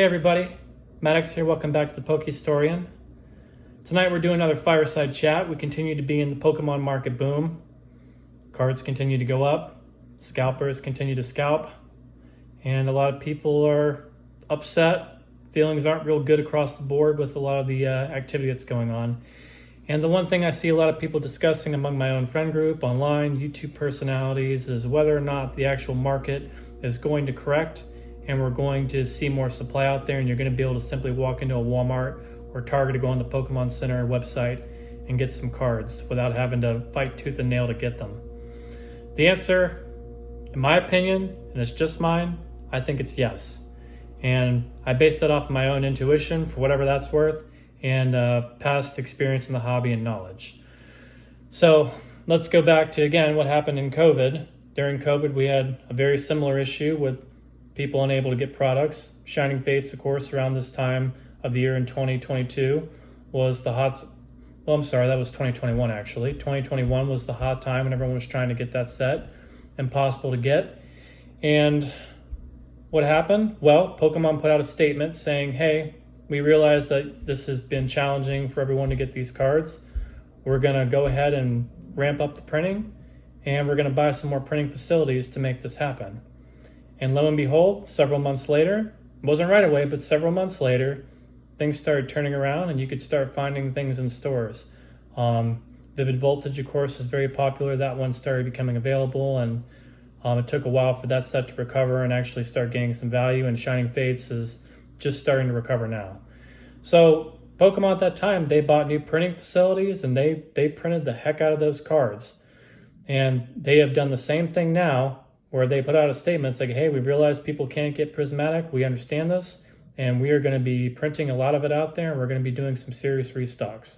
Hey everybody, Maddox here, welcome back to the Pokestorian. Tonight we're doing another fireside chat. We continue to be in the Pokemon market boom. Cards continue to go up, scalpers continue to scalp, and a lot of people are upset. Feelings aren't real good across the board with a lot of the activity that's going on. And the one thing I see a lot of people discussing among my own friend group, online, YouTube personalities, is whether or not the actual market is going to correct and we're going to see more supply out there and you're going to be able to simply walk into a Walmart or Target to go on the Pokemon Center website and get some cards without having to fight tooth and nail to get them. The answer, in my opinion, and it's just mine, I think it's yes. And I base that off of my own intuition, for whatever that's worth, and past experience in the hobby and knowledge. So let's go back to, again, what happened in COVID. During COVID, we had a very similar issue with people unable to get products. Shining Fates, of course, around this time of the year in 2022 was the hot, well, I'm sorry, that was 2021 actually. 2021 was the hot time and everyone was trying to get that set. Impossible to get. And what happened? Well, Pokemon put out a statement saying, hey, we realize that this has been challenging for everyone to get these cards. We're going to go ahead and ramp up the printing, and we're going to buy some more printing facilities to make this happen. And lo and behold, several months later, it wasn't right away, but several months later, things started turning around and you could start finding things in stores. Vivid Voltage, of course, is very popular. That one started becoming available, and it took a while for that set to recover and actually start gaining some value, and Shining Fates is just starting to recover now. So Pokemon at that time, they bought new printing facilities and they printed the heck out of those cards. And they have done the same thing now, where they put out a statement saying, hey, we realize people can't get prismatic. We understand this, and we are going to be printing a lot of it out there, and we're going to be doing some serious restocks.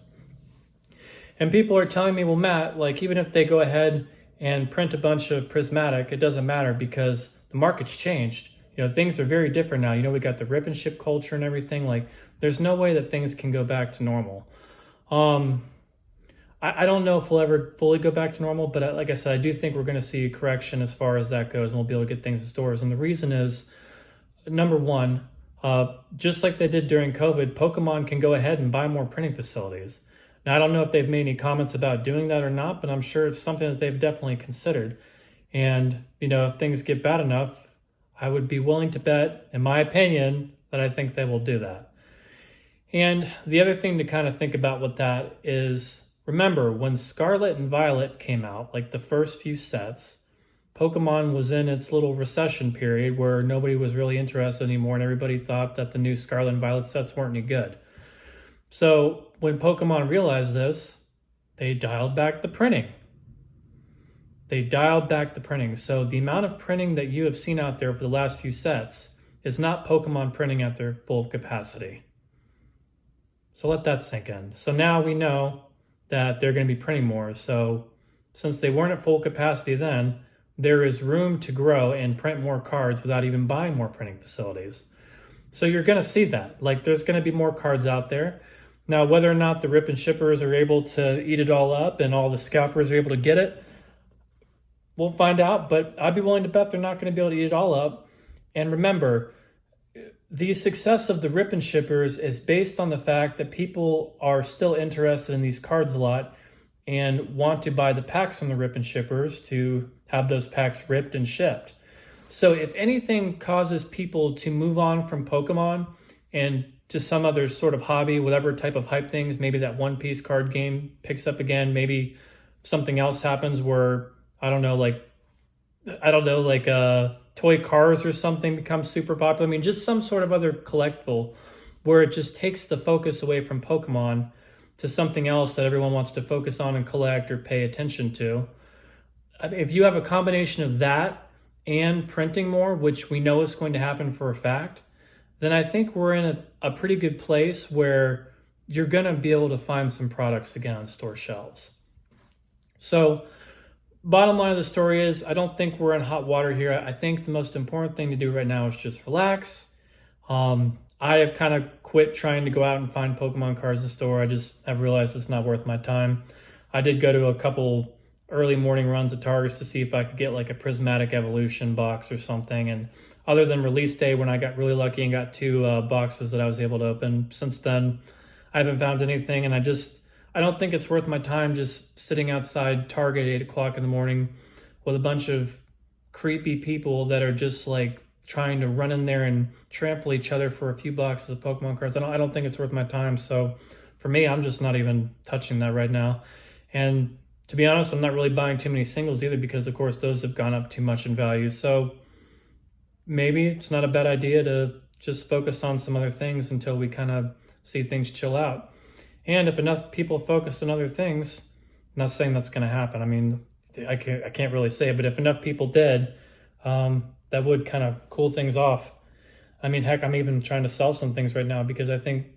And people are telling me, well, Matt, like even if they go ahead and print a bunch of prismatic, it doesn't matter because the market's changed. You know, things are very different now. You know, we got the rip and ship culture and everything. Like, there's no way that things can go back to normal. I don't know if we'll ever fully go back to normal, but like I said, I do think we're going to see a correction as far as that goes, and we'll be able to get things in stores. And the reason is, number one, just like they did during COVID, Pokemon can go ahead and buy more printing facilities. Now, I don't know if they've made any comments about doing that or not, but I'm sure it's something that they've definitely considered. And, you know, if things get bad enough, I would be willing to bet, in my opinion, that I think they will do that. And the other thing to kind of think about with that is, remember, when Scarlet and Violet came out, like the first few sets, Pokemon was in its little recession period where nobody was really interested anymore and everybody thought that the new Scarlet and Violet sets weren't any good. So when Pokemon realized this, they dialed back the printing. So the amount of printing that you have seen out there for the last few sets is not Pokemon printing at their full capacity. So let that sink in. So now we know that they're going to be printing more. So since they weren't at full capacity then, there is room to grow and print more cards without even buying more printing facilities. So you're going to see that. Like, there's going to be more cards out there. Now, whether or not the rip and shippers are able to eat it all up and all the scalpers are able to get it, we'll find out. But I'd be willing to bet they're not going to be able to eat it all up. And remember, the success of the rip and shippers is based on the fact that people are still interested in these cards a lot and want to buy the packs from the rip and shippers to have those packs ripped and shipped. So if anything causes people to move on from Pokemon and to some other sort of hobby, whatever type of hype things, maybe that One Piece card game picks up again, maybe something else happens where, toy cars or something becomes super popular. I mean, just some sort of other collectible where it just takes the focus away from Pokemon to something else that everyone wants to focus on and collect or pay attention to. I mean, if you have a combination of that and printing more, which we know is going to happen for a fact, then I think we're in a pretty good place where you're going to be able to find some products again on store shelves. So bottom line of the story is, I don't think we're in hot water here. I think the most important thing to do right now is just relax. I have kind of quit trying to go out and find Pokemon cards in the store. I've realized it's not worth my time. I did go to a couple early morning runs at Targets to see if I could get like a Prismatic Evolution box or something. And other than release day, when I got really lucky and got 2 boxes that I was able to open, since then I haven't found anything. And I don't think it's worth my time just sitting outside Target at 8 o'clock in the morning with a bunch of creepy people that are just like trying to run in there and trample each other for a few boxes of Pokemon cards. I don't think it's worth my time. So for me, I'm just not even touching that right now. And to be honest, I'm not really buying too many singles either, because of course those have gone up too much in value. So maybe it's not a bad idea to just focus on some other things until we kind of see things chill out. And if enough people focus on other things, I'm not saying that's going to happen. I mean, I can't really say, but if enough people did, that would kind of cool things off. I mean, heck, I'm even trying to sell some things right now because I think,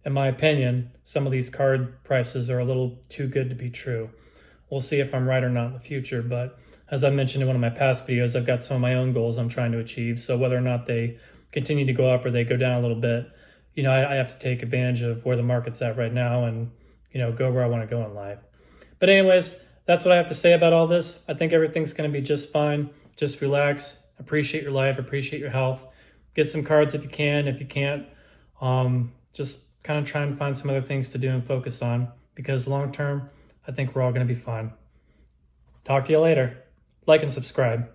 in my opinion, some of these card prices are a little too good to be true. We'll see if I'm right or not in the future, but as I mentioned in one of my past videos, I've got some of my own goals I'm trying to achieve. So whether or not they continue to go up or they go down a little bit, I have to take advantage of where the market's at right now and, go where I want to go in life. But anyways, that's what I have to say about all this. I think everything's going to be just fine. Just relax, appreciate your life, appreciate your health. Get some cards if you can. If you can't, just kind of try and find some other things to do and focus on, because long term, I think we're all going to be fine. Talk to you later. Like and subscribe.